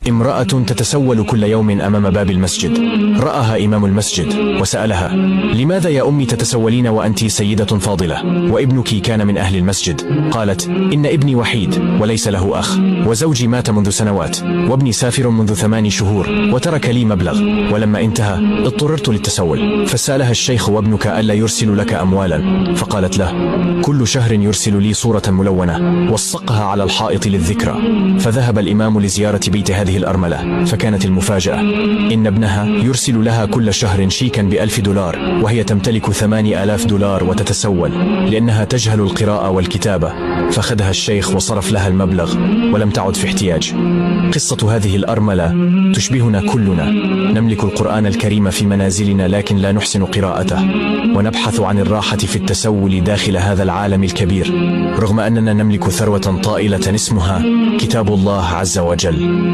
امرأة تتسول كل يوم أمام باب المسجد. رآها إمام المسجد وسألها: لماذا يا أمي تتسولين وأنت سيدة فاضلة وابنك كان من أهل المسجد؟ قالت: إن ابني وحيد وليس له أخ، وزوجي مات منذ سنوات، وابني سافر منذ 8 شهور، وترك لي مبلغ، ولما انتهى اضطررت للتسول. فسألها الشيخ: وابنك ألا يرسل لك أموالا؟ فقالت له: كل شهر يرسل لي صورة ملونة وصقها على الحائط للذكرى. فذهب الإمام لزيارة بيت هذه الأرملة، فكانت المفاجأة إن ابنها يرسل لها كل شهر شيكا ب$1000، وهي تمتلك $8000 وتتسول لأنها تجهل القراءة والكتابة. فأخذها الشيخ وصرف لها المبلغ ولم تعد في احتياج. قصة هذه الأرملة تشبهنا كلنا، نملك القرآن الكريم في منازلنا لكن لا نحسن قراءته، ونبحث عن الراحة في التسول داخل هذا العالم الكبير، رغم أننا نملك ثروة طائلة اسمها كتاب الله عز وجل.